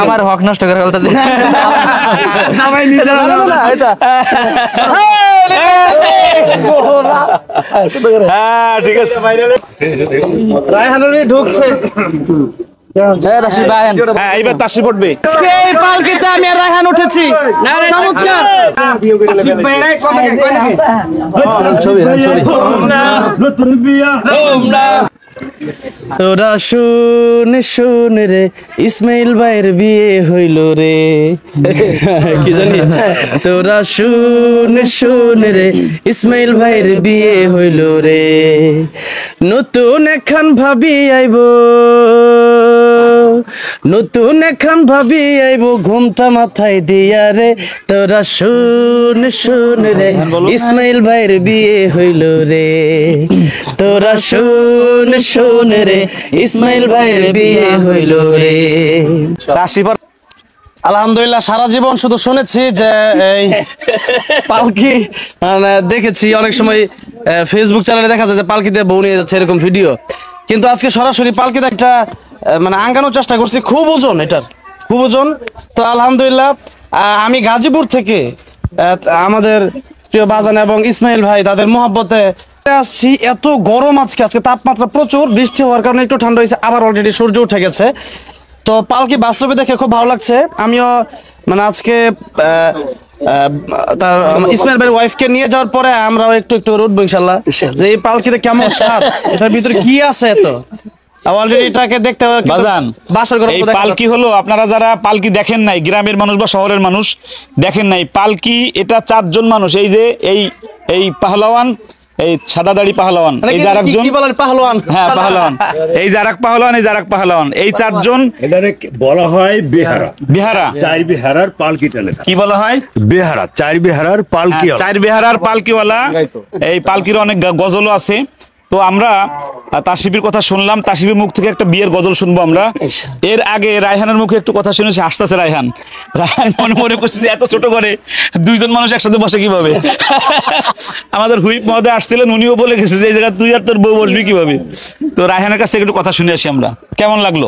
আমার হক নষ্ট করে ফেলতেছে জামাই নিজে না এটা হ্যাঁ ঠিক আছে রায়হানুর ঢুকছে হ্যাঁ এইবার তাসি পড়বে এই পালকিতে আমি আর রায়হান উঠেছি চমৎকার তোরা শুন শুন রে ইসমাইল ভাইয়ের বিয়ে হইল রে কি জানি তোরা শুন শুন রে ইসমাইল ভাইয়ের বিয়ে হইল রে নতুন এখন ভাবি আইব নতুন এখন ভাবি আইব ঘুমটা মাথায় দিয়া রে তোরা শুন শুন রে ইসমাইল ভাইয়ের বিয়ে হইল রে তোরা শুন শুন রে ইসমাইল ভাইয়ের বিয়ে হইল রে রাশিফল আলহামদুলিল্লাহ সারা জীবন শুধু শুনেছি যে এই পালকি দেখেছি অনেক সময় ফেসবুক চ্যানেলে দেখা যায় যে পালকিতে বউ নিয়ে যাচ্ছে এরকম ভিডিও কিন্তু আজকে সরাসরি পালকিতে একটা মানে আঙ্গানোর চেষ্টা করছি খুব ওজন এটার খুব ওজন তো আলহামদুলিল্লাহ আমি গাজীপুর থেকে আমাদের প্রিয় বাজান এবং ইসমাইল ভাই তাদের মহব্বতে আসছি এত গরম আজকে তাপমাত্রা প্রচুর বৃষ্টি হওয়ার কারণে একটু ঠান্ডা হয়েছে আবার অলরেডি সূর্য উঠে গেছে তো পালকি বাস্তবে দেখে খুব ভালো লাগছে আমিও মানে আজকে তার ইসমাইল ভাইয়ের ওয়াইফকে নিয়ে যাওয়ার পরে আমরাও একটু একটু উঠবো ইনশাল্লাহ যে এই পালকিতে কেমন স্বাদ এটার ভিতরে কি আছে এত অলরেডি এটাকে দেখতে বাজান এই পালকি হলো আপনারা যারা পালকি দেখেন নাই গ্রামের মানুষ বা শহরের মানুষ দেখেন নাই পালকি এটা 4 জন মানুষ এই যে এই পাহলওয়ান এই সাদা দাড়ি পাহলওয়ান এই যারাকজন কি বলেন পাহলওয়ান হ্যাঁ পাহলওয়ান এই যারাক পাহলওয়ান এই যারাক পাহলওয়ান এই 4 জন এটারে বলা হয় বেহারা বিহারা 4 বিহারার পালকিটা লেখা কি বলা হয় বেহারা 4 বিহারার পালকি 4 বিহারার পালকিওয়ালা এই পালকির অনেক গজলও আছে তো আমরা তাসিফের কথা শুনলাম তাসিফের মুখ থেকে একটা বিয়ের গজল শুনবো আমরা এর আগে রায়হানের মুখে একটু কথা শুনেছি হাসতেছে রায়হান মনে মনে করছে এত ছোট করে 2 জন মানুষ একসাথে বসে কিভাবে আমাদের হুইপ মহোদয় আসছিলেন উনিও বলে গেছে যে এই জায়গায় তুই আর তোর বউ বসবি কিভাবে তো রায়হানের কাছ থেকে একটু কথা শুনে আসি আমরা কেমন লাগলো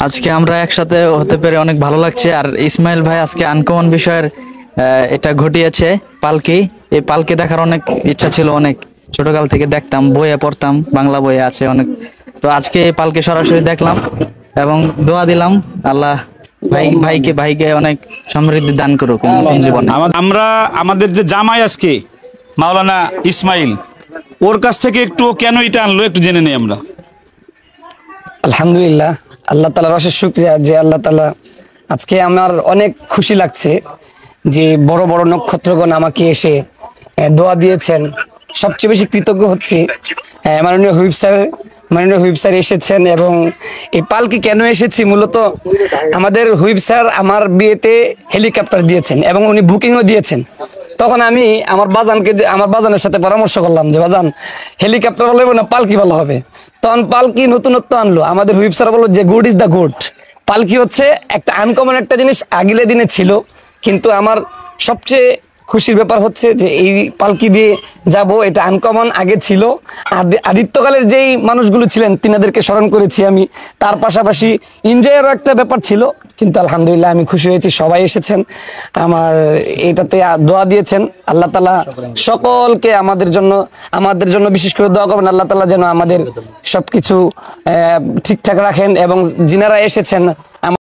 আজকে আমরা একসাথে হতে পেরে অনেক ভালো লাগছে আর ইসমাইল ভাই আজকে আনকমন বিষয়ের এটা ঘটিয়েছে পালকি এই পালকি দেখার অনেক ইচ্ছা ছিল অনেক ছোটকাল থেকে দেখতাম বইয়ে পড়তাম বাংলা বইয়ে আছে অনেক তো আজকে পালকি সরাসরি দেখলাম এবং দোয়া দিলাম আল্লাহ ভাইকে অনেক সমৃদ্ধি দান করুক জীবনে আমরা আমাদের যে জামাই আজকে মাওলানা ইসমাইল ওর কাছ থেকে একটু কেন এটা আনলো একটু জেনে নেই আমরা আলহামদুলিল্লাহ আল্লাহ তাআলার অশেষ শুকরিয়া যে আল্লাহ তাআলা আজকে আমার অনেক খুশি লাগছে যে বড় বড় নক্ষত্রগণ আমাকে এসে দোয়া দিয়েছেন সবচেয়ে বেশি কৃতজ্ঞ হচ্ছি মাননীয় হুইপ স্যার এসেছেন এবং এই পালকি কেন এসেছি মূলত আমাদের হুইপ স্যার আমার বিয়েতে হেলিকপ্টার দিয়েছেন এবং উনি বুকিংও দিয়েছেন তখন আমি আমার বাজানের সাথে পরামর্শ করলাম যে বাজান হেলিকপ্টার হলে না পালকি ভালো হবে তখন পালকি নতুনত্ব আনলো আমাদের হুইপ স্যার বললো যে গুড ইজ দ্য গুড পালকি হচ্ছে একটা আনকমন একটা জিনিস আগিলে দিনে ছিল কিন্তু আমার সবচেয়ে খুশির ব্যাপার হচ্ছে যে এই পালকি দিয়ে যাব এটা আনকমন আগে ছিল আদিত্যকালের যেই মানুষগুলো ছিলেন তিনাদেরকে স্মরণ করেছি আমি তার পাশাপাশি এনজয়েরও একটা ব্যাপার ছিল কিন্তু আলহামদুলিল্লাহ আমি খুশি হয়েছি সবাই এসেছেন আমার এটাতে দোয়া দিয়েছেন আল্লাহ তাআলা সকলকে আমাদের জন্য বিশেষ করে দোয়া করবেন আল্লাহ তাআলা যেন আমাদের সবকিছু ঠিকঠাক রাখেন এবং যিনারা এসেছেন